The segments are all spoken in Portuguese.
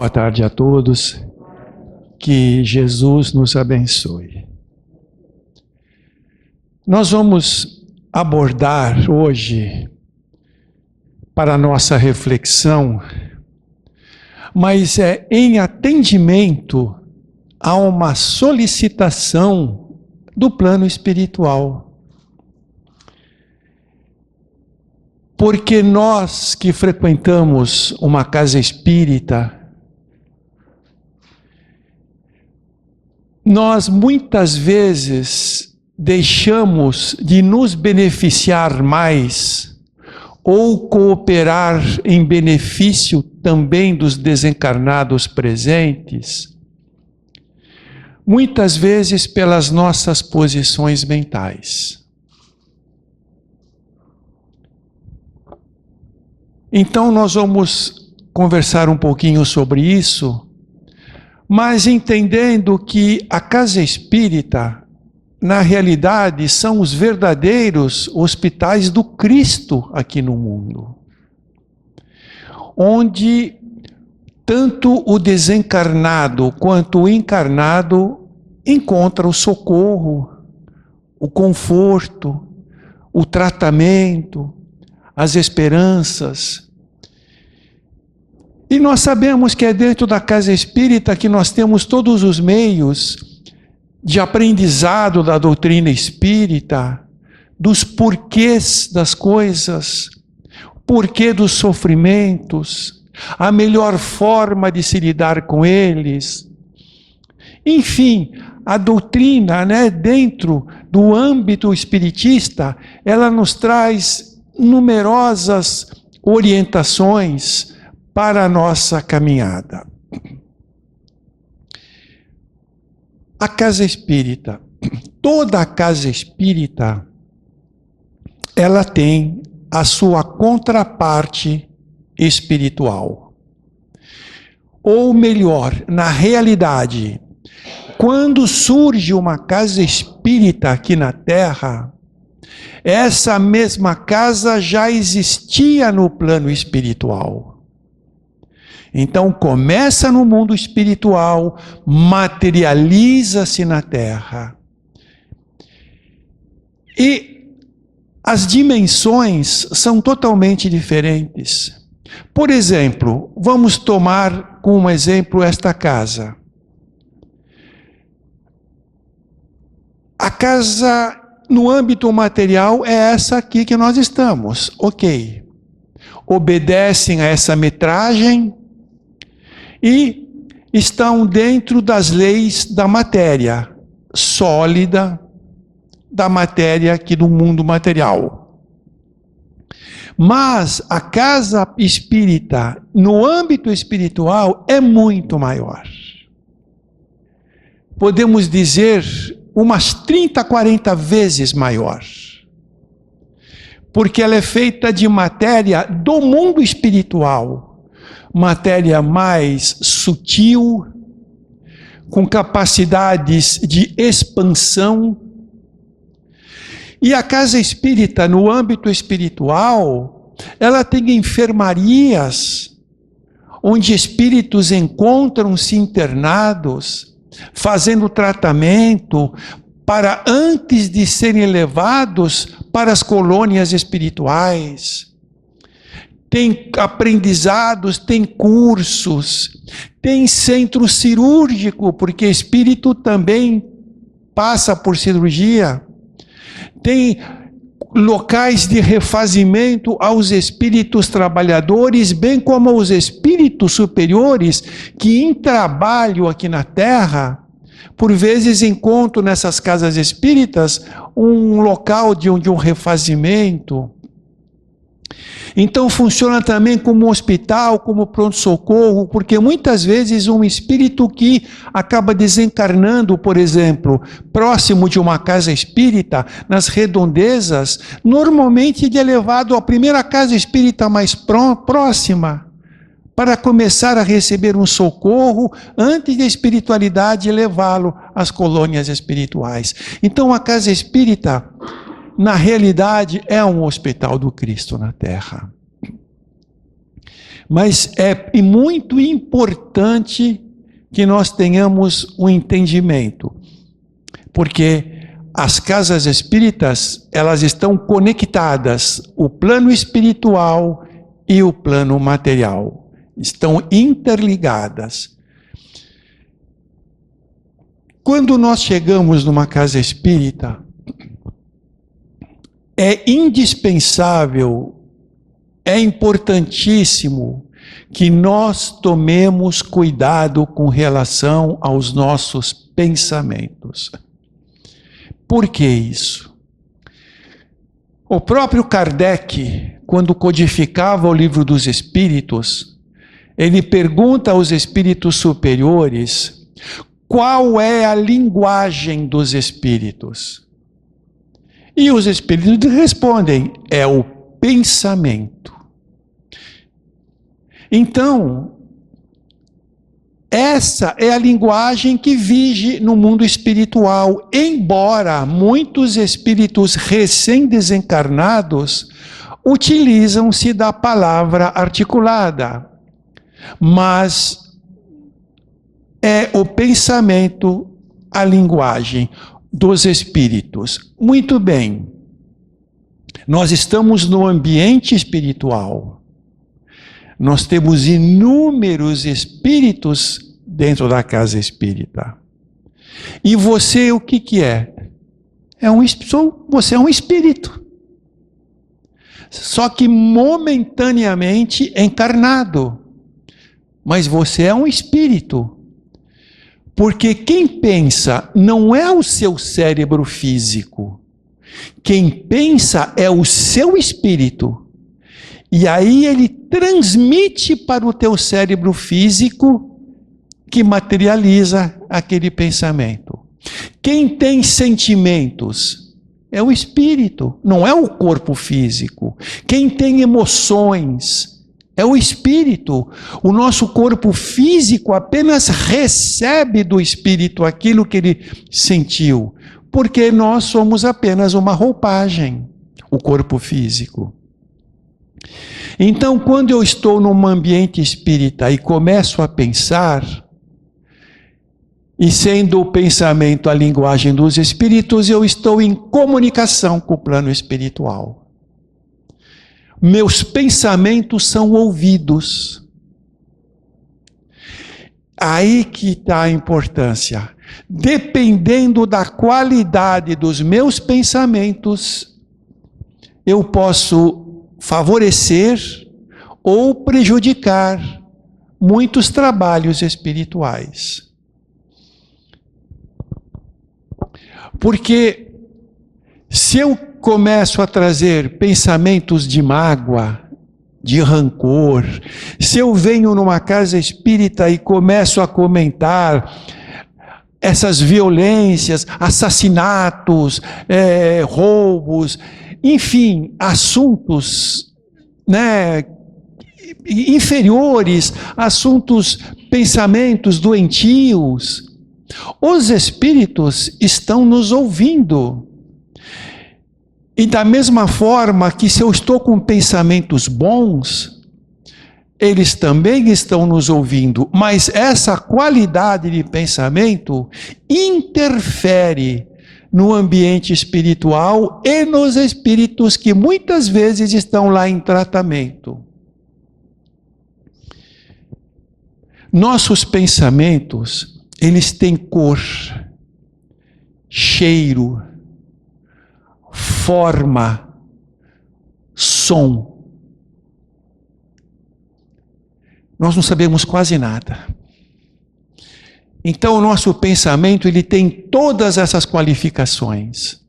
Boa tarde a todos. Que Jesus nos abençoe. Nós vamos abordar hoje, para a nossa reflexão, mas é em atendimento a uma solicitação do plano espiritual. Porque nós que frequentamos uma casa espírita, nós muitas vezes deixamos de nos beneficiar mais ou cooperar em benefício também dos desencarnados presentes, muitas vezes pelas nossas posições mentais. Então nós vamos conversar um pouquinho sobre isso, mas entendendo que a casa espírita, na realidade, são os verdadeiros hospitais do Cristo aqui no mundo, onde tanto o desencarnado quanto o encarnado encontram o socorro, o conforto, o tratamento, as esperanças. E nós sabemos que é dentro da casa espírita que nós temos todos os meios de aprendizado da doutrina espírita, dos porquês das coisas, porquê dos sofrimentos, a melhor forma de se lidar com eles. Enfim, a doutrina, dentro do âmbito espiritista, ela nos traz numerosas orientações para a nossa caminhada. A casa espírita, toda a casa espírita, ela tem a sua contraparte espiritual. Ou melhor, na realidade, quando surge uma casa espírita aqui na Terra, essa mesma casa já existia no plano espiritual. Então começa no mundo espiritual, materializa-se na Terra. E as dimensões são totalmente diferentes. Por exemplo, vamos tomar como exemplo esta casa. A casa no âmbito material é essa aqui que nós estamos, ok. Obedecem a essa metragem e estão dentro das leis da matéria sólida, da matéria aqui do mundo material. Mas a casa espírita, no âmbito espiritual, é muito maior. Podemos dizer umas 30, 40 vezes maior. Porque ela é feita de matéria do mundo espiritual. Matéria mais sutil, com capacidades de expansão. E a casa espírita, no âmbito espiritual, ela tem enfermarias, onde espíritos encontram-se internados, fazendo tratamento, para antes de serem levados para as colônias espirituais. Tem aprendizados, tem cursos, tem centro cirúrgico, porque espírito também passa por cirurgia. Tem locais de refazimento aos espíritos trabalhadores, bem como aos espíritos superiores, que em trabalho aqui na Terra, por vezes encontram nessas casas espíritas um local de um refazimento. Então funciona também como hospital, como pronto-socorro, porque muitas vezes um espírito que acaba desencarnando, por exemplo, próximo de uma casa espírita, nas redondezas, normalmente ele é levado à primeira casa espírita mais próxima, para começar a receber um socorro antes da espiritualidade levá-lo às colônias espirituais. Então a casa espírita, na realidade, é um hospital do Cristo na Terra. Mas é muito importante que nós tenhamos um entendimento, porque as casas espíritas, elas estão conectadas, o plano espiritual e o plano material, estão interligadas. Quando nós chegamos numa casa espírita, é indispensável, é importantíssimo que nós tomemos cuidado com relação aos nossos pensamentos. Por que isso? O próprio Kardec, quando codificava o Livro dos Espíritos, ele pergunta aos espíritos superiores qual é a linguagem dos espíritos. E os espíritos respondem, é o pensamento. Então, essa é a linguagem que vige no mundo espiritual, embora muitos espíritos recém-desencarnados utilizam-se da palavra articulada, mas é o pensamento, a linguagem dos espíritos. Muito bem, nós estamos no ambiente espiritual. Nós temos inúmeros espíritos dentro da casa espírita. E você, o que é? Você é um espírito. Só que momentaneamente encarnado. Mas você é um espírito. Porque quem pensa não é o seu cérebro físico. Quem pensa é o seu espírito. E aí ele transmite para o teu cérebro físico que materializa aquele pensamento. Quem tem sentimentos é o espírito, não é o corpo físico. Quem tem emoções é o espírito. O nosso corpo físico apenas recebe do espírito aquilo que ele sentiu, porque nós somos apenas uma roupagem, o corpo físico. Então, quando eu estou num ambiente espírita e começo a pensar, e sendo o pensamento a linguagem dos espíritos, eu estou em comunicação com o plano espiritual. Meus pensamentos são ouvidos. Aí que está a importância. Dependendo da qualidade dos meus pensamentos, eu posso favorecer ou prejudicar muitos trabalhos espirituais. Porque se eu começo a trazer pensamentos de mágoa, de rancor, se eu venho numa casa espírita e começo a comentar essas violências, assassinatos, roubos, enfim, assuntos, né, inferiores, assuntos, pensamentos doentios, os espíritos estão nos ouvindo. E da mesma forma que se eu estou com pensamentos bons, eles também estão nos ouvindo, mas essa qualidade de pensamento interfere no ambiente espiritual e nos espíritos que muitas vezes estão lá em tratamento. Nossos pensamentos, eles têm cor, cheiro, forma, som. Nós não sabemos quase nada. Então o nosso pensamento, ele tem todas essas qualificações.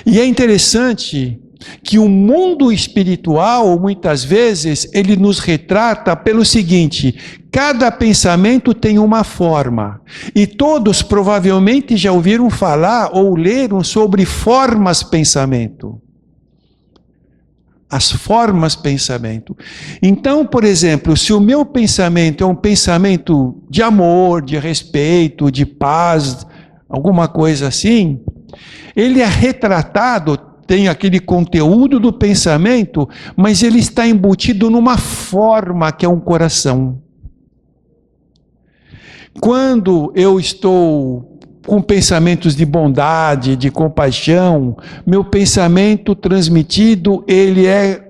E é interessante que o mundo espiritual, muitas vezes, ele nos retrata pelo seguinte: cada pensamento tem uma forma. E todos provavelmente já ouviram falar ou leram sobre formas pensamento. As formas pensamento. Então, por exemplo, se o meu pensamento é um pensamento de amor, de respeito, de paz, alguma coisa assim, ele é retratado tem aquele conteúdo do pensamento, mas ele está embutido numa forma que é um coração. Quando eu estou com pensamentos de bondade, de compaixão, meu pensamento transmitido, ele é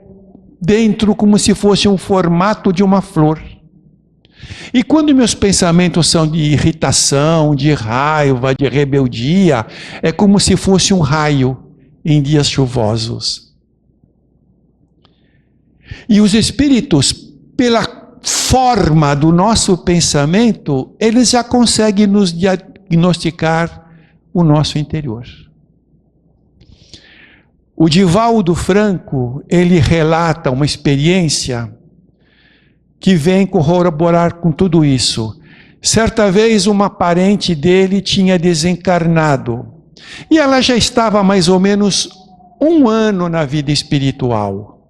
dentro como se fosse um formato de uma flor. E quando meus pensamentos são de irritação, de raiva, de rebeldia, é como se fosse um raio em dias chuvosos. E os espíritos, pela forma do nosso pensamento, eles já conseguem nos diagnosticar o nosso interior. O Divaldo Franco, ele relata uma experiência que vem corroborar com tudo isso. Certa vez uma parente dele tinha desencarnado e ela já estava mais ou menos 1 ano na vida espiritual.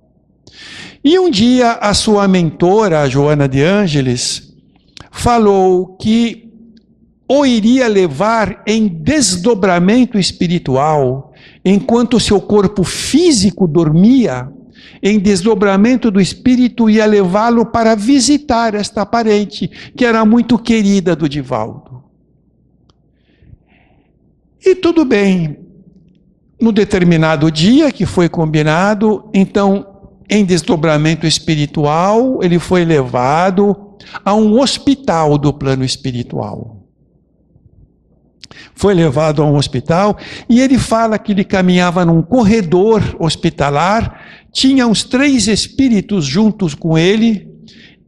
E um dia a sua mentora, a Joana de Ângeles, falou que o iria levar em desdobramento espiritual, enquanto seu corpo físico dormia, em desdobramento do espírito ia levá-lo para visitar esta parente, que era muito querida do Divaldo. E tudo bem, no determinado dia que foi combinado, então, em desdobramento espiritual, ele foi levado a um hospital do plano espiritual. Foi levado a um hospital e ele fala que ele caminhava num corredor hospitalar, tinha uns 3 espíritos juntos com ele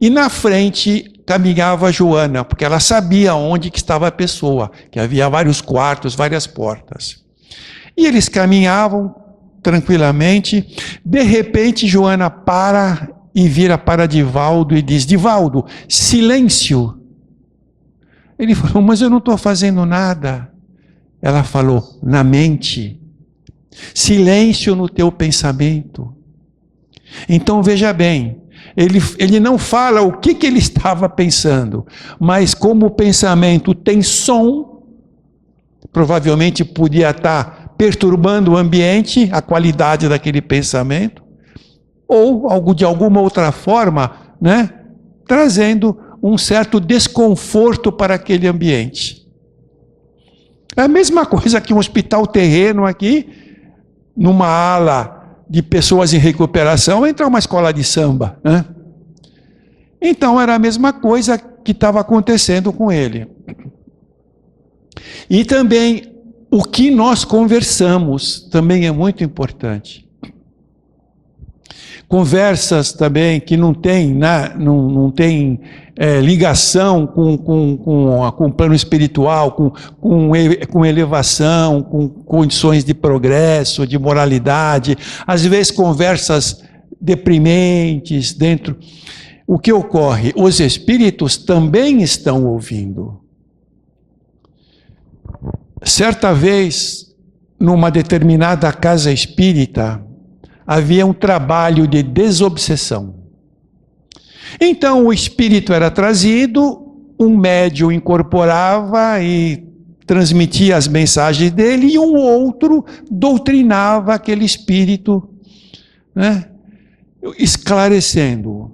e na frente caminhava a Joana, porque ela sabia onde que estava a pessoa, que havia vários quartos, várias portas. E eles caminhavam tranquilamente, de repente Joana para e vira para Divaldo e diz: Divaldo, silêncio. Ele falou: mas eu não estou fazendo nada. Ela falou: na mente, silêncio no teu pensamento. Então veja bem, ele não fala o que ele estava pensando, mas como o pensamento tem som, provavelmente podia estar perturbando o ambiente, a qualidade daquele pensamento, ou algo de alguma outra forma, né, trazendo um certo desconforto para aquele ambiente. É a mesma coisa que um hospital terreno aqui, numa ala de pessoas em recuperação, entra uma escola de samba, né? Então era a mesma coisa que estava acontecendo com ele. E também o que nós conversamos também é muito importante. Conversas também que não tem, né, não tem ligação com o plano espiritual, com elevação, com condições de progresso, de moralidade, às vezes conversas deprimentes dentro. O que ocorre? Os espíritos também estão ouvindo. Certa vez, numa determinada casa espírita, havia um trabalho de desobsessão. Então o espírito era trazido, um médium incorporava e transmitia as mensagens dele, e um outro doutrinava aquele espírito, né, esclarecendo-o.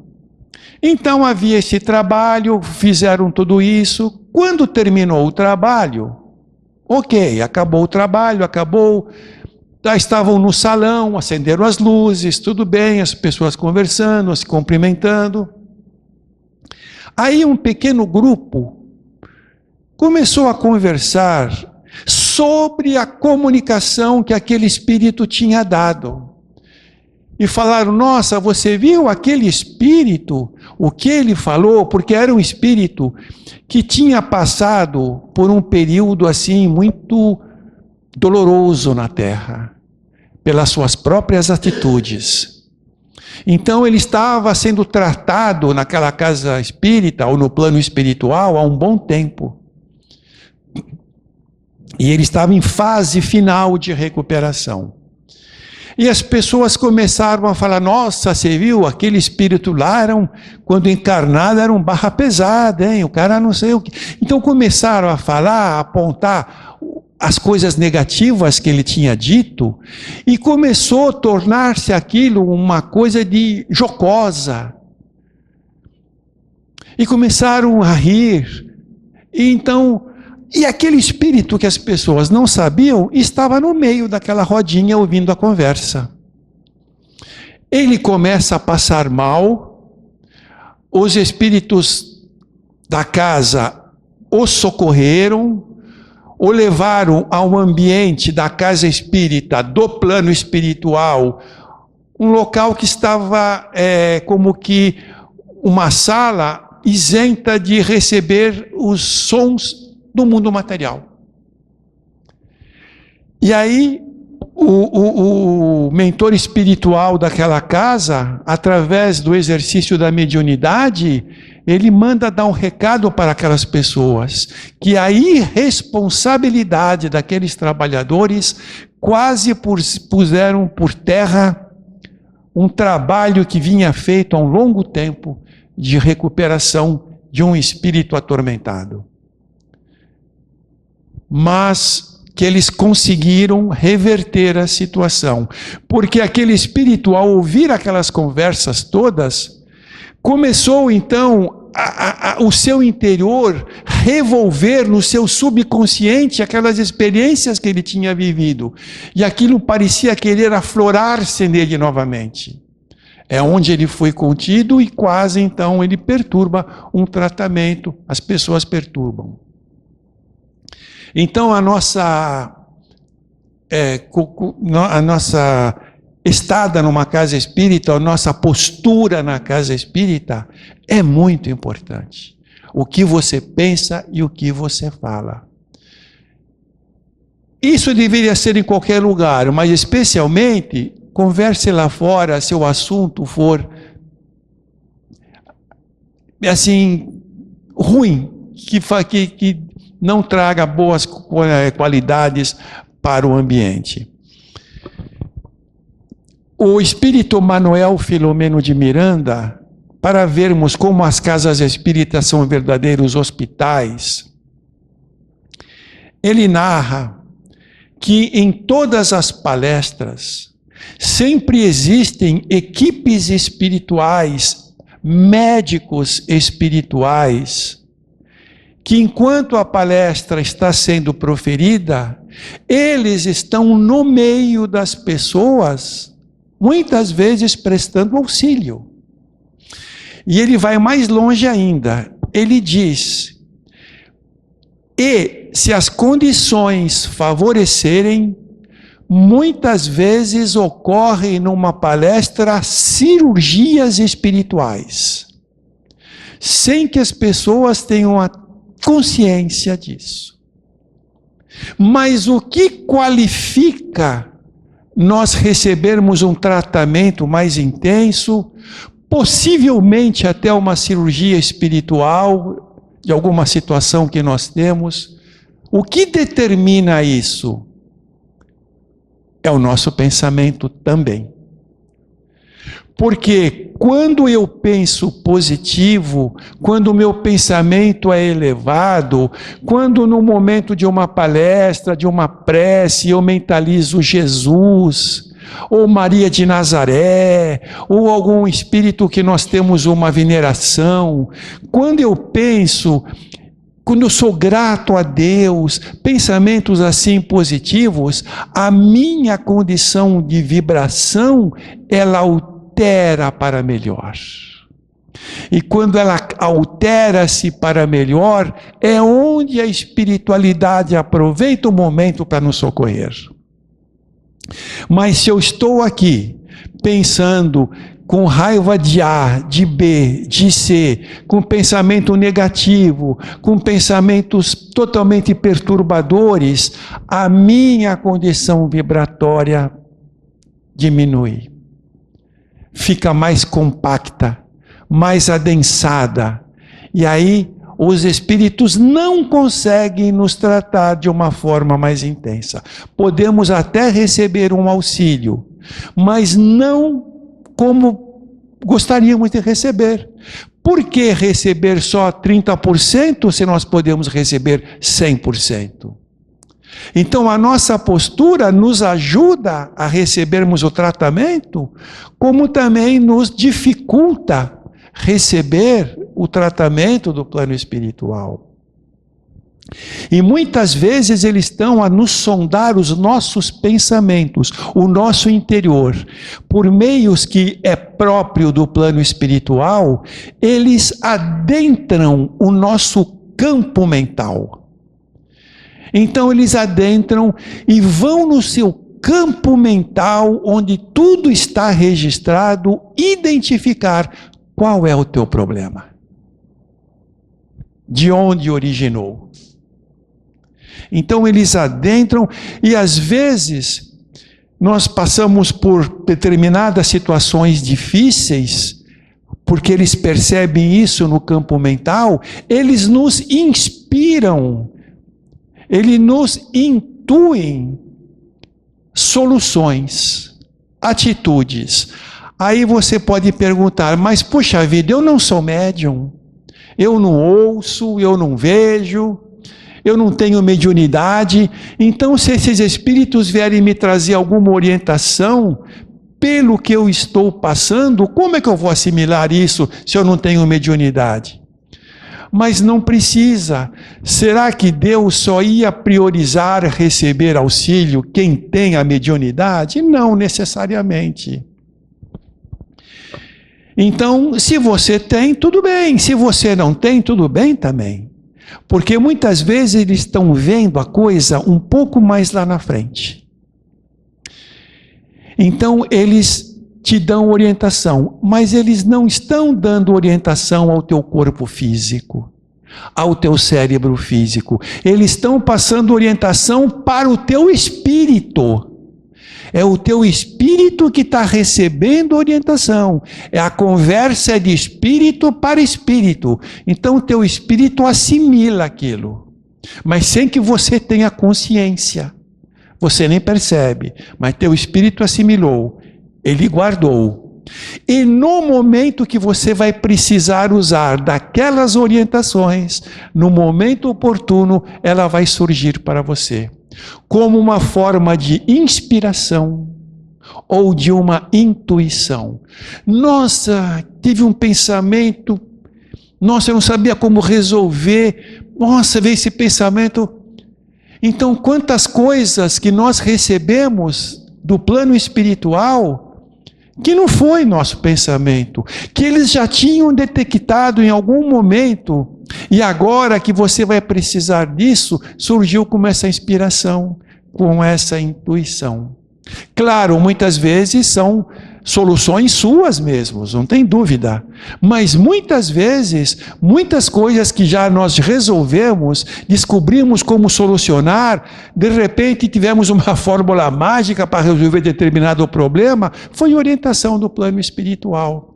Então havia esse trabalho, fizeram tudo isso. Quando terminou o trabalho, ok, acabou o trabalho, acabou. Já estavam no salão, acenderam as luzes, tudo bem, as pessoas conversando, se cumprimentando. Aí um pequeno grupo começou a conversar sobre a comunicação que aquele espírito tinha dado. E falaram: nossa, você viu aquele espírito? O que ele falou? Porque era um espírito que tinha passado por um período assim muito doloroso na Terra, pelas suas próprias atitudes. Então ele estava sendo tratado naquela casa espírita ou no plano espiritual há um bom tempo. E ele estava em fase final de recuperação. E as pessoas começaram a falar: nossa, você viu, aquele espírito lá, quando encarnado, era um barra pesada, hein? O cara não sei o que. Então começaram a falar, a apontar as coisas negativas que ele tinha dito, e começou a tornar-se aquilo uma coisa de jocosa. E começaram a rir. E aquele espírito que as pessoas não sabiam estava no meio daquela rodinha ouvindo a conversa. Ele começa a passar mal, os espíritos da casa o socorreram, o levaram ao ambiente da casa espírita, do plano espiritual, um local que estava como que uma sala isenta de receber os sons do mundo material. E aí, o mentor espiritual daquela casa, através do exercício da mediunidade, ele manda dar um recado para aquelas pessoas, que a irresponsabilidade daqueles trabalhadores quase puseram por terra um trabalho que vinha feito há um longo tempo de recuperação de um espírito atormentado. Mas que eles conseguiram reverter a situação, porque aquele espírito, ao ouvir aquelas conversas todas, começou então o seu interior revolver no seu subconsciente aquelas experiências que ele tinha vivido, e aquilo parecia querer aflorar-se nele novamente. É onde ele foi contido e quase então ele perturba um tratamento, as pessoas perturbam. Então a nossa estada numa casa espírita, a nossa postura na casa espírita é muito importante. O que você pensa e o que você fala. Isso deveria ser em qualquer lugar, mas especialmente, converse lá fora se o assunto for assim, ruim, que não traga boas qualidades para o ambiente. O espírito Manuel Filomeno de Miranda, para vermos como as casas espíritas são verdadeiros hospitais, ele narra que em todas as palestras sempre existem equipes espirituais, médicos espirituais, que enquanto a palestra está sendo proferida, eles estão no meio das pessoas, muitas vezes prestando auxílio. E ele vai mais longe ainda, ele diz: e se as condições favorecerem, muitas vezes ocorrem numa palestra cirurgias espirituais, sem que as pessoas tenham a consciência disso. Mas o que qualifica nós recebermos um tratamento mais intenso, possivelmente até uma cirurgia espiritual, de alguma situação que nós temos, o que determina isso? É o nosso pensamento também. Porque quando eu penso positivo, quando o meu pensamento é elevado, quando no momento de uma palestra, de uma prece, eu mentalizo Jesus, ou Maria de Nazaré, ou algum espírito que nós temos uma veneração, quando eu penso, quando eu sou grato a Deus, pensamentos assim positivos, a minha condição de vibração, ela altera para melhor. E quando ela altera-se para melhor, é onde a espiritualidade aproveita o momento para nos socorrer. Mas se eu estou aqui pensando com raiva de A, de B, de C, com pensamento negativo, com pensamentos totalmente perturbadores, a minha condição vibratória diminui. Fica mais compacta, mais adensada. E aí os espíritos não conseguem nos tratar de uma forma mais intensa. Podemos até receber um auxílio, mas não como gostaríamos de receber. Por que receber só 30% se nós podemos receber 100%? Então, a nossa postura nos ajuda a recebermos o tratamento, como também nos dificulta receber o tratamento do plano espiritual. E muitas vezes eles estão a nos sondar os nossos pensamentos, o nosso interior. Por meios que é próprio do plano espiritual, eles adentram o nosso campo mental. Então eles adentram e vão no seu campo mental, onde tudo está registrado, identificar qual é o teu problema. De onde originou. Então eles adentram e às vezes nós passamos por determinadas situações difíceis, porque eles percebem isso no campo mental, eles nos inspiram, eles nos intuem soluções, atitudes. Aí você pode perguntar, mas puxa vida, eu não sou médium, eu não ouço, eu não vejo, eu não tenho mediunidade, então se esses espíritos vierem me trazer alguma orientação pelo que eu estou passando, como é que eu vou assimilar isso se eu não tenho mediunidade? Mas não precisa. Será que Deus só ia priorizar receber auxílio quem tem a mediunidade? Não necessariamente. Então, se você tem, tudo bem. Se você não tem, tudo bem também. Porque muitas vezes eles estão vendo a coisa um pouco mais lá na frente. Então eles te dão orientação, mas eles não estão dando orientação ao teu corpo físico, ao teu cérebro físico. Eles estão passando orientação para o teu espírito. É o teu espírito que está recebendo orientação. É a conversa de espírito para espírito. Então o teu espírito assimila aquilo, mas sem que você tenha consciência. Você nem percebe, mas teu espírito assimilou, ele guardou. E no momento que você vai precisar usar daquelas orientações, no momento oportuno, ela vai surgir para você. Como uma forma de inspiração ou de uma intuição. Nossa, tive um pensamento, nossa, eu não sabia como resolver, nossa, veio esse pensamento. Então, quantas coisas que nós recebemos do plano espiritual que não foi nosso pensamento, que eles já tinham detectado em algum momento, e agora que você vai precisar disso, surgiu com essa inspiração, com essa intuição. Claro, muitas vezes são soluções suas mesmos, não tem dúvida. Mas muitas vezes, muitas coisas que já nós resolvemos, descobrimos como solucionar, de repente tivemos uma fórmula mágica para resolver determinado problema, foi orientação do plano espiritual.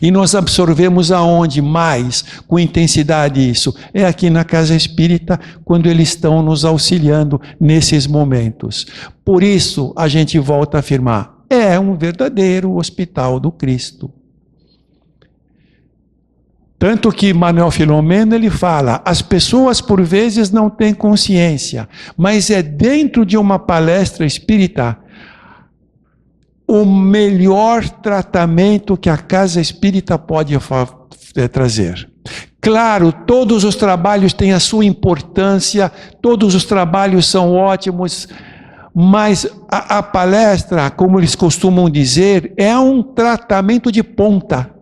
E nós absorvemos aonde mais, com intensidade isso? É aqui na Casa Espírita, quando eles estão nos auxiliando nesses momentos. Por isso, a gente volta a afirmar, é um verdadeiro hospital do Cristo. Tanto que Manuel Filomeno, ele fala, as pessoas por vezes não têm consciência, mas é dentro de uma palestra espírita, o melhor tratamento que a Casa Espírita pode trazer. Claro, todos os trabalhos têm a sua importância, todos os trabalhos são ótimos, mas a palestra, como eles costumam dizer, é um tratamento de ponta.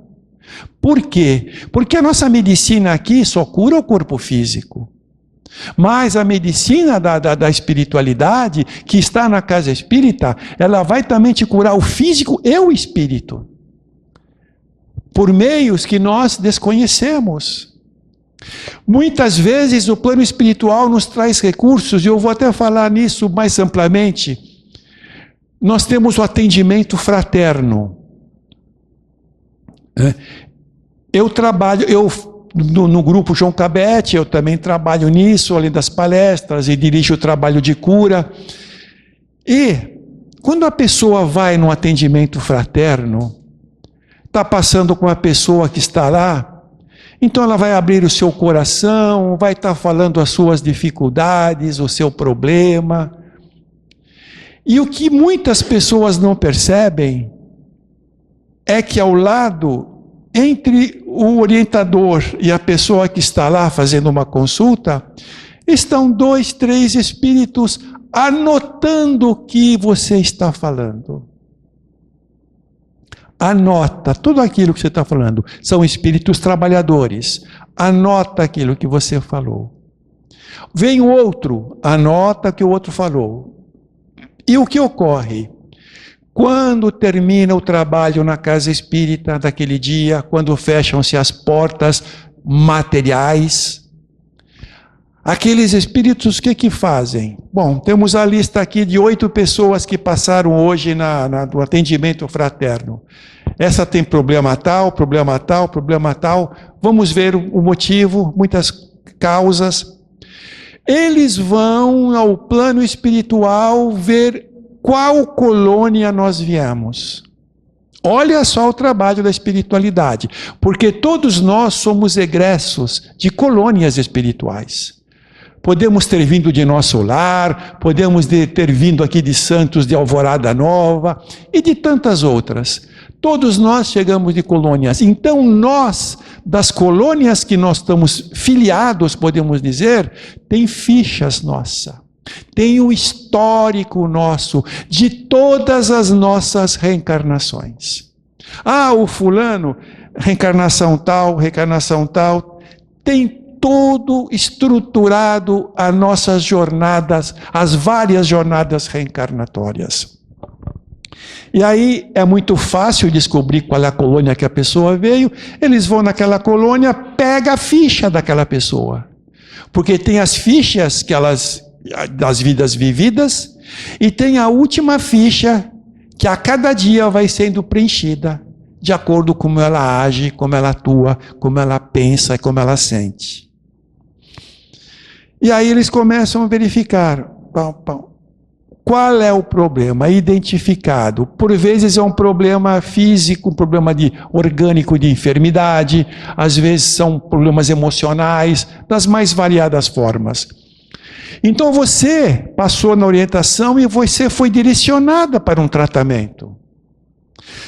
Por quê? Porque a nossa medicina aqui só cura o corpo físico. Mas a medicina da espiritualidade, que está na Casa Espírita, ela vai também te curar o físico e o espírito. Por meios que nós desconhecemos. Muitas vezes o plano espiritual nos traz recursos, e eu vou até falar nisso mais amplamente. Nós temos o atendimento fraterno. Eu trabalho, no grupo João Cabete, eu também trabalho nisso, além das palestras, e dirijo o trabalho de cura. E quando a pessoa vai no atendimento fraterno, está passando com a pessoa que está lá, Então ela vai abrir o seu coração, vai estar falando as suas dificuldades, o seu problema. E o que muitas pessoas não percebem é que ao lado, entre o orientador e a pessoa que está lá fazendo uma consulta, estão 2, 3 espíritos anotando o que você está falando. Anota tudo aquilo que você está falando. São espíritos trabalhadores. Anota aquilo que você falou. Vem o outro, anota o que o outro falou. E o que ocorre? Quando termina o trabalho na casa espírita daquele dia, quando fecham-se as portas materiais, aqueles espíritos, o que fazem? Bom, temos a lista aqui de 8 pessoas que passaram hoje no atendimento fraterno. Essa tem problema tal, problema tal, problema tal. Vamos ver o motivo, muitas causas. Eles vão ao plano espiritual ver qual colônia nós viemos. Olha só o trabalho da espiritualidade, porque todos nós somos egressos de colônias espirituais. Podemos ter vindo de nosso lar, podemos ter vindo aqui de Santos de Alvorada Nova e de tantas outras. Todos nós chegamos de colônias. Então nós, das colônias que nós estamos filiados, podemos dizer, tem fichas nossas. Tem o histórico nosso de todas as nossas reencarnações. Ah, o fulano, reencarnação tal, tem todo estruturado as nossas jornadas, as várias jornadas reencarnatórias. E aí é muito fácil descobrir qual é a colônia que a pessoa veio. Eles vão naquela colônia, pega a ficha daquela pessoa. Porque tem as fichas das vidas vividas, e tem a última ficha que a cada dia vai sendo preenchida, de acordo com como ela age, como ela atua, como ela pensa e como ela sente. E aí eles começam a verificar, qual é o problema identificado. Por vezes é um problema físico, um problema orgânico de enfermidade, às vezes são problemas emocionais, das mais variadas formas. Então você passou na orientação e você foi direcionada para um tratamento.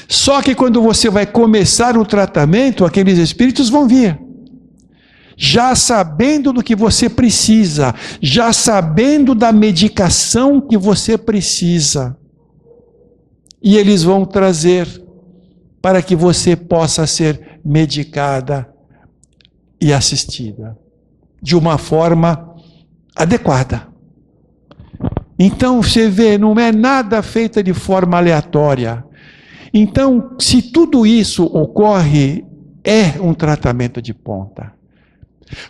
Só que quando você vai começar o tratamento, aqueles espíritos vão vir. Já sabendo do que você precisa, já sabendo da medicação que você precisa. E eles vão trazer para que você possa ser medicada e assistida de uma forma adequada. Então você vê, não é nada feito de forma aleatória. Então, se tudo isso ocorre, é um tratamento de ponta.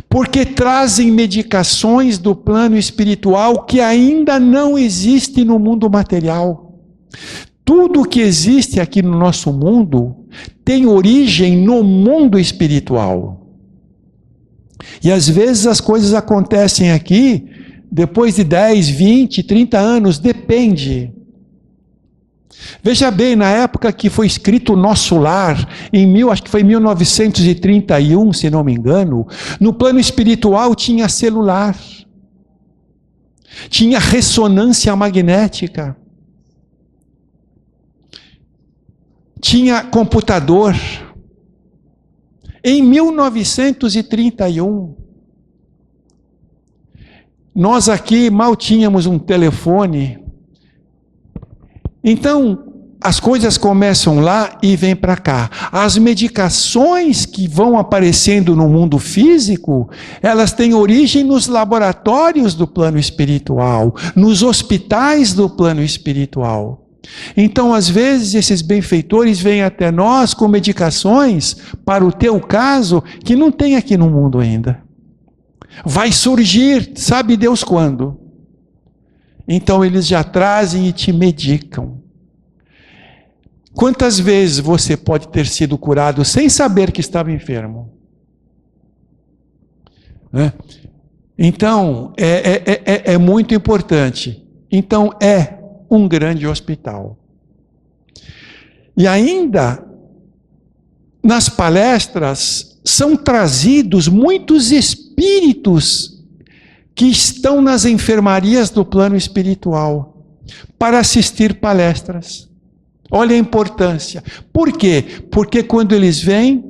Porque trazem medicações do plano espiritual que ainda não existe no mundo material. Tudo que existe aqui no nosso mundo tem origem no mundo espiritual. E às vezes as coisas acontecem aqui depois de 10, 20, 30 anos, depende. Veja bem, na época que foi escrito o Nosso Lar, acho que foi em 1931, se não me engano, no plano espiritual tinha celular, tinha ressonância magnética, tinha computador. Em 1931, nós aqui mal tínhamos um telefone. Então, as coisas começam lá e vêm para cá. As medicações que vão aparecendo no mundo físico, elas têm origem nos laboratórios do plano espiritual, nos hospitais do plano espiritual. Então, às vezes, esses benfeitores vêm até nós com medicações, para o teu caso, que não tem aqui no mundo ainda. Vai surgir, sabe Deus quando? Então eles já trazem e te medicam. Quantas vezes você pode ter sido curado sem saber que estava enfermo? Né? Então, é muito importante. Então, é um grande hospital. E ainda, nas palestras, são trazidos muitos espíritos que estão nas enfermarias do plano espiritual para assistir palestras. Olha a importância. Por quê? Porque quando eles vêm,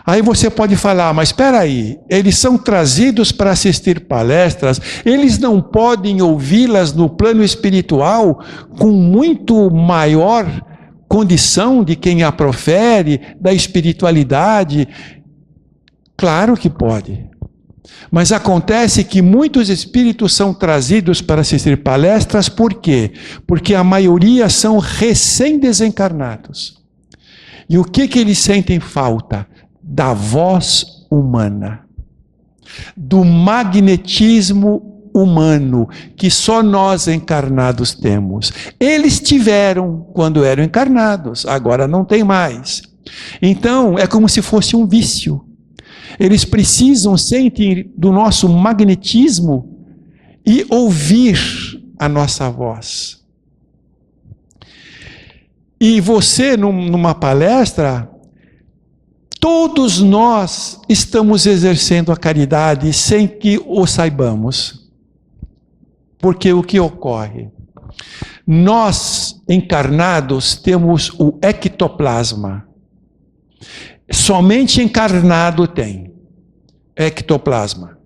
aí você pode falar, mas espera aí, eles são trazidos para assistir palestras, eles não podem ouvi-las no plano espiritual com muito maior condição de quem a profere, da espiritualidade? Claro que pode. Mas acontece que muitos espíritos são trazidos para assistir palestras, por quê? Porque a maioria são recém-desencarnados. E o que eles sentem falta? Da voz humana, do magnetismo humano, que só nós encarnados temos. Eles tiveram quando eram encarnados, agora não tem mais. Então, é como se fosse um vício. Eles precisam sentir do nosso magnetismo e ouvir a nossa voz. E você, numa palestra, todos nós estamos exercendo a caridade sem que o saibamos. Porque o que ocorre? Nós, encarnados, temos o ectoplasma. Somente encarnado tem ectoplasma.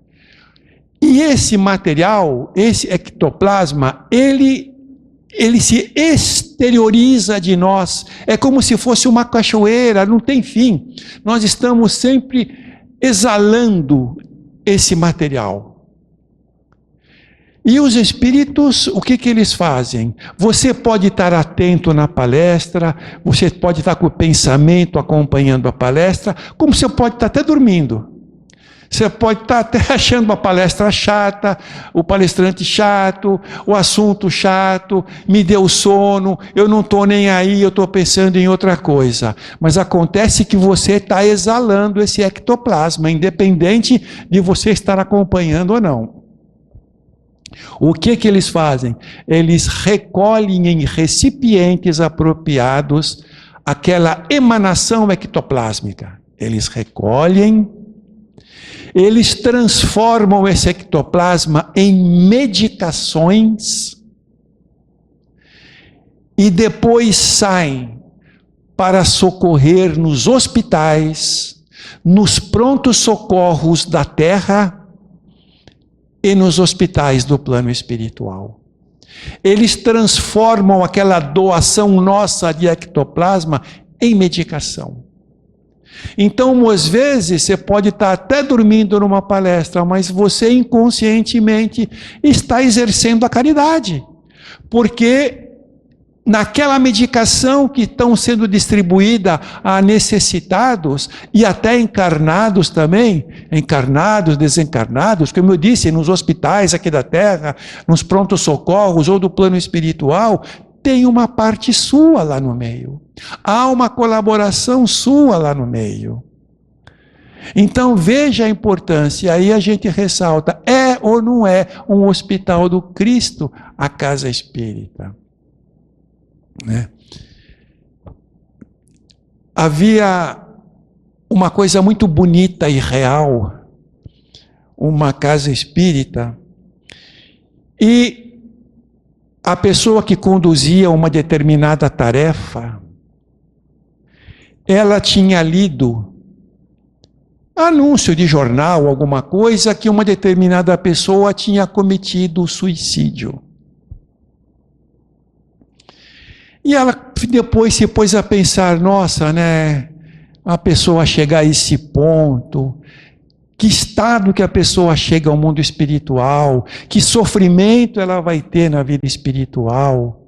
E esse material, esse ectoplasma, ele se exterioriza de nós. É como se fosse uma cachoeira, não tem fim. Nós estamos sempre exalando esse material. E os espíritos, o que eles fazem? Você pode estar atento na palestra, você pode estar com o pensamento acompanhando a palestra, como você pode estar até dormindo. Você pode estar até achando a palestra chata, o palestrante chato, o assunto chato, me deu sono, eu não estou nem aí, eu estou pensando em outra coisa. Mas acontece que você está exalando esse ectoplasma, independente de você estar acompanhando ou não. O que eles fazem? Eles recolhem em recipientes apropriados aquela emanação ectoplásmica. Eles recolhem, eles transformam esse ectoplasma em medicações e depois saem para socorrer nos hospitais, nos prontos socorros da terra e nos hospitais do plano espiritual. Eles transformam aquela doação nossa de ectoplasma em medicação. Então, às vezes, você pode estar até dormindo numa palestra, mas você inconscientemente está exercendo a caridade. Porque naquela medicação que estão sendo distribuída a necessitados e até encarnados também, encarnados, desencarnados, como eu disse, nos hospitais aqui da Terra, nos prontos socorros ou do plano espiritual, tem uma parte sua lá no meio. Há uma colaboração sua lá no meio. Então veja a importância, aí a gente ressalta, é ou não é um hospital do Cristo a casa espírita? Né? Havia uma coisa muito bonita e real, uma casa espírita, e a pessoa que conduzia uma determinada tarefa, ela tinha lido anúncio de jornal, alguma coisa, que uma determinada pessoa tinha cometido suicídio. E ela depois se pôs a pensar, nossa, né, a pessoa chegar a esse ponto, que estado que a pessoa chega ao mundo espiritual, que sofrimento ela vai ter na vida espiritual.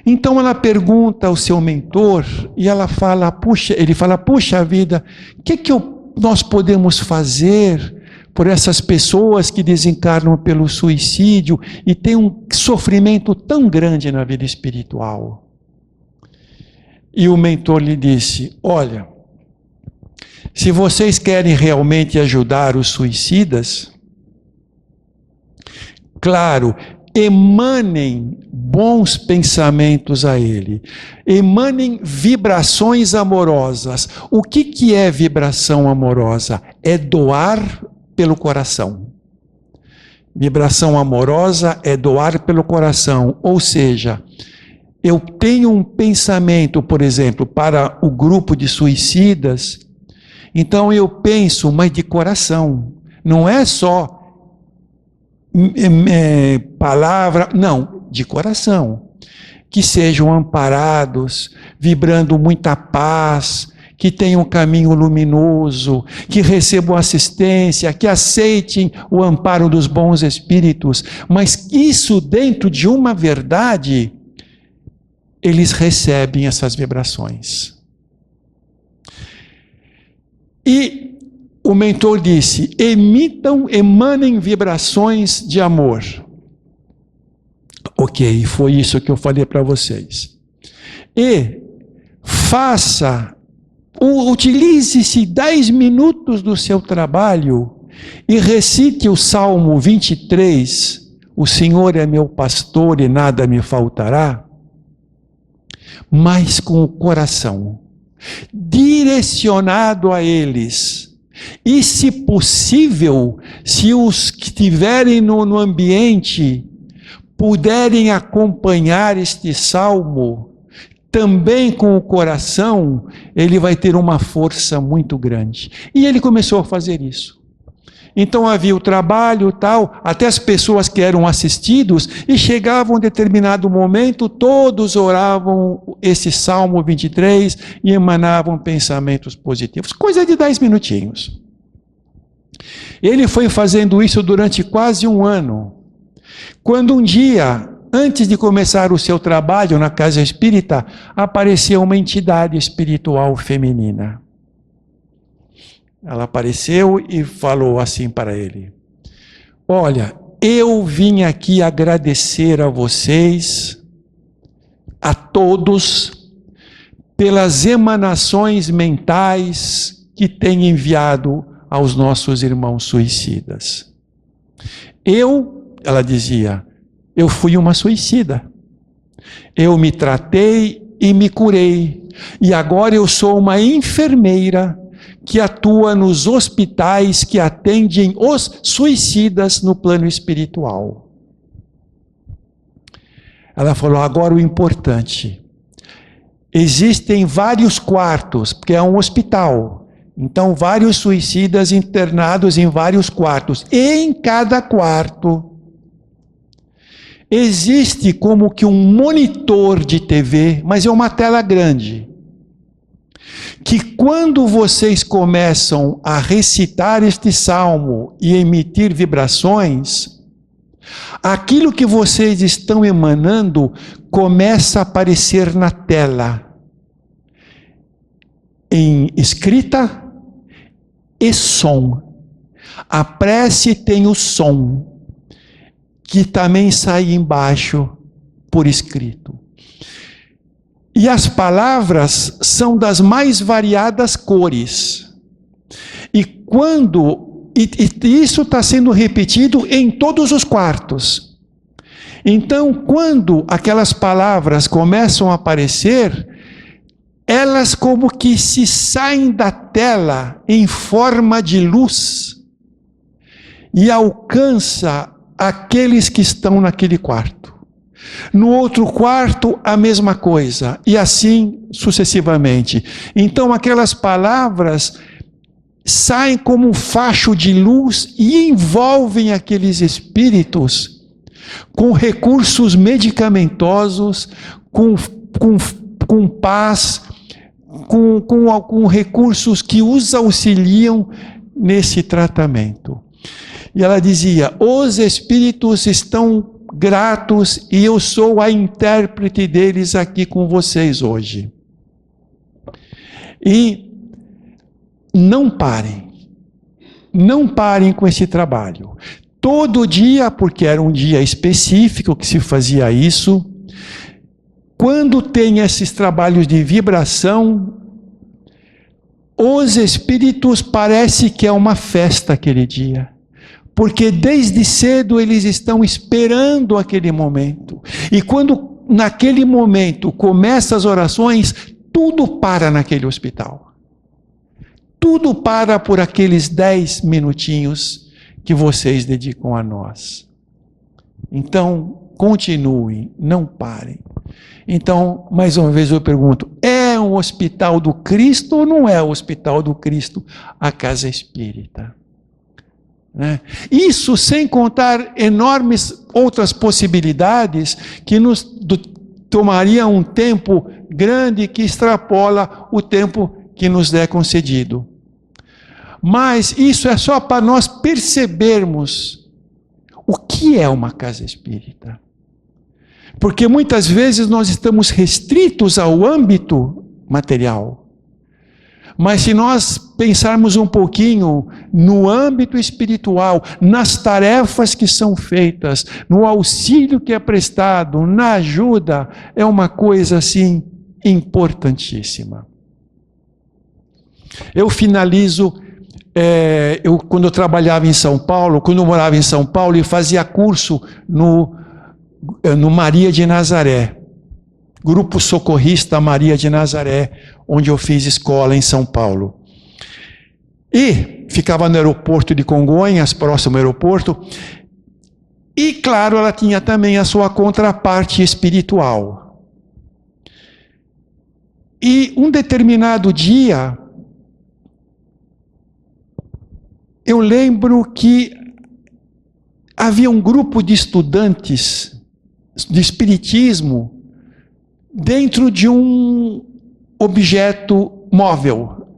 Então ela pergunta ao seu mentor, e ela fala, ele fala, puxa vida, o que nós podemos fazer por essas pessoas que desencarnam pelo suicídio e têm um sofrimento tão grande na vida espiritual? E o mentor lhe disse, olha, se vocês querem realmente ajudar os suicidas, claro, emanem bons pensamentos a Ele. Emanem vibrações amorosas. O que é vibração amorosa? É doar pelo coração. Vibração amorosa é doar pelo coração. Ou seja, eu tenho um pensamento, por exemplo, para o grupo de suicidas, então eu penso, mas de coração. Não é só palavra, não, de coração. Que sejam amparados, vibrando muita paz, que tenham um caminho luminoso, que recebam assistência, que aceitem o amparo dos bons espíritos. Mas isso dentro de uma verdade, eles recebem essas vibrações. E o mentor disse, emanem vibrações de amor. Ok, foi isso que eu falei para vocês. E utilize-se 10 minutos do seu trabalho e recite o Salmo 23, o Senhor é meu pastor e nada me faltará, mas com o coração direcionado a eles. E, se possível, se os que estiverem no ambiente puderem acompanhar este salmo, também com o coração, ele vai ter uma força muito grande. E ele começou a fazer isso. Então havia o trabalho tal, até as pessoas que eram assistidos, e chegavam um determinado momento, todos oravam esse Salmo 23 e emanavam pensamentos positivos. Coisa de 10 minutinhos. Ele foi fazendo isso durante quase um ano. Quando um dia, antes de começar o seu trabalho na casa espírita, apareceu uma entidade espiritual feminina. Ela apareceu e falou assim para ele: olha, eu vim aqui agradecer a vocês, a todos, pelas emanações mentais que têm enviado aos nossos irmãos suicidas. Ela dizia, eu fui uma suicida. Eu me tratei e me curei. E agora eu sou uma enfermeira que atua nos hospitais que atendem os suicidas no plano espiritual. Ela falou, agora o importante. Existem vários quartos, porque é um hospital. Então, vários suicidas internados em vários quartos. E em cada quarto existe como que um monitor de TV, mas é uma tela grande. Que quando vocês começam a recitar este salmo e emitir vibrações, aquilo que vocês estão emanando começa a aparecer na tela, em escrita e som. A prece tem o som, que também sai embaixo por escrito. E as palavras são das mais variadas cores. E isso está sendo repetido em todos os quartos. Então, quando aquelas palavras começam a aparecer, elas como que se saem da tela em forma de luz e alcança aqueles que estão naquele quarto. No outro quarto, a mesma coisa, e assim sucessivamente. Então, aquelas palavras saem como um facho de luz e envolvem aqueles espíritos com recursos medicamentosos, com paz, com recursos que os auxiliam nesse tratamento. E ela dizia, os espíritos estão gratos e eu sou a intérprete deles aqui com vocês hoje. E não parem com esse trabalho. Todo dia, porque era um dia específico que se fazia isso, quando tem esses trabalhos de vibração, os espíritos parece que é uma festa aquele dia. Porque desde cedo eles estão esperando aquele momento. E quando naquele momento começam as orações, tudo para naquele hospital. Tudo para por aqueles 10 minutinhos que vocês dedicam a nós. Então, continuem, não parem. Então, mais uma vez eu pergunto, é um hospital do Cristo ou não é o hospital do Cristo a casa espírita? Né? Isso sem contar enormes outras possibilidades que nos tomaria um tempo grande que extrapola o tempo que nos é concedido. Mas isso é só para nós percebermos o que é uma casa espírita. Porque muitas vezes nós estamos restritos ao âmbito material. Mas se nós pensarmos um pouquinho no âmbito espiritual, nas tarefas que são feitas, no auxílio que é prestado, na ajuda, é uma coisa assim importantíssima. Eu finalizo, quando eu trabalhava em São Paulo, quando eu morava em São Paulo, eu fazia curso no Maria de Nazaré, Grupo Socorrista Maria de Nazaré, onde eu fiz escola em São Paulo. E ficava no aeroporto de Congonhas, próximo ao aeroporto, e claro, ela tinha também a sua contraparte espiritual. E um determinado dia, eu lembro que havia um grupo de estudantes de espiritismo dentro de um objeto móvel.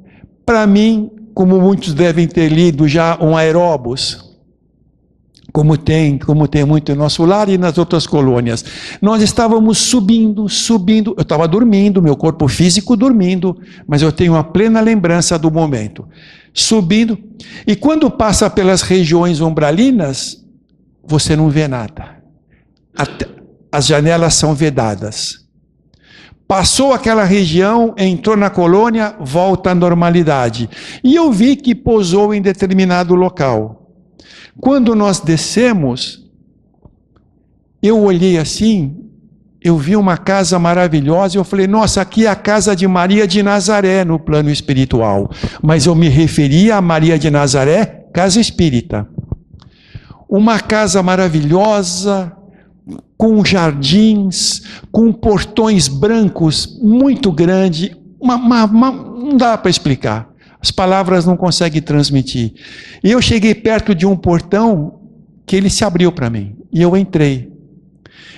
Para mim, como muitos devem ter lido já, um aeróbus, como tem muito no nosso lar e nas outras colônias. Nós estávamos subindo, eu estava dormindo, meu corpo físico dormindo, mas eu tenho a plena lembrança do momento. Subindo, e quando passa pelas regiões umbralinas, você não vê nada. As janelas são vedadas. Passou aquela região, entrou na colônia, volta à normalidade. E eu vi que pousou em determinado local. Quando nós descemos, eu olhei assim, eu vi uma casa maravilhosa e eu falei, nossa, aqui é a casa de Maria de Nazaré no plano espiritual. Mas eu me referia a Maria de Nazaré, casa espírita. Uma casa maravilhosa, com jardins, com portões brancos muito grandes, não dá para explicar. As palavras não conseguem transmitir. E eu cheguei perto de um portão que ele se abriu para mim. E eu entrei.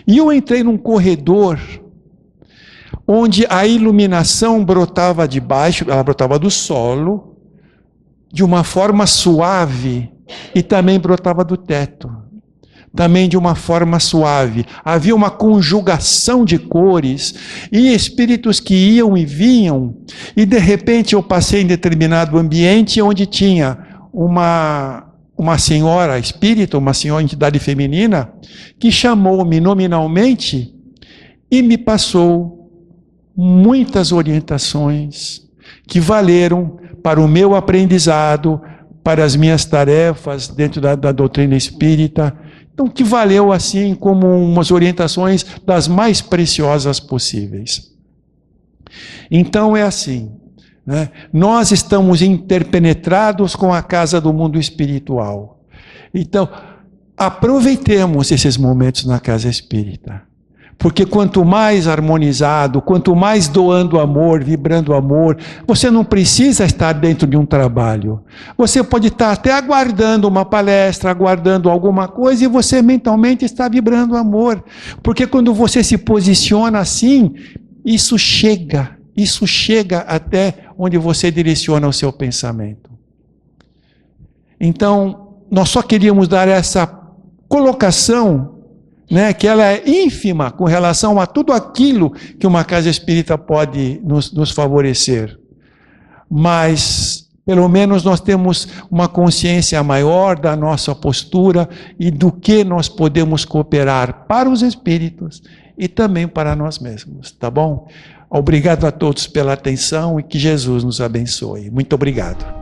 E eu entrei num corredor onde a iluminação brotava de baixo, ela brotava do solo, de uma forma suave, e também brotava do teto. Também de uma forma suave. Havia uma conjugação de cores e espíritos que iam e vinham. E de repente eu passei em determinado ambiente onde tinha uma senhora espírita, uma senhora entidade feminina, que chamou-me nominalmente e me passou muitas orientações que valeram para o meu aprendizado, para as minhas tarefas dentro da doutrina espírita. Então, que valeu assim como umas orientações das mais preciosas possíveis. Então é assim, né? Nós estamos interpenetrados com a casa do mundo espiritual. Então, aproveitemos esses momentos na casa espírita. Porque quanto mais harmonizado, quanto mais doando amor, vibrando amor, você não precisa estar dentro de um trabalho. Você pode estar até aguardando uma palestra, aguardando alguma coisa, e você mentalmente está vibrando amor. Porque quando você se posiciona assim, isso chega até onde você direciona o seu pensamento. Então, nós só queríamos dar essa colocação, né, que ela é ínfima com relação a tudo aquilo que uma casa espírita pode nos favorecer. Mas, pelo menos, nós temos uma consciência maior da nossa postura e do que nós podemos cooperar para os espíritos e também para nós mesmos, tá bom? Obrigado a todos pela atenção e que Jesus nos abençoe. Muito obrigado.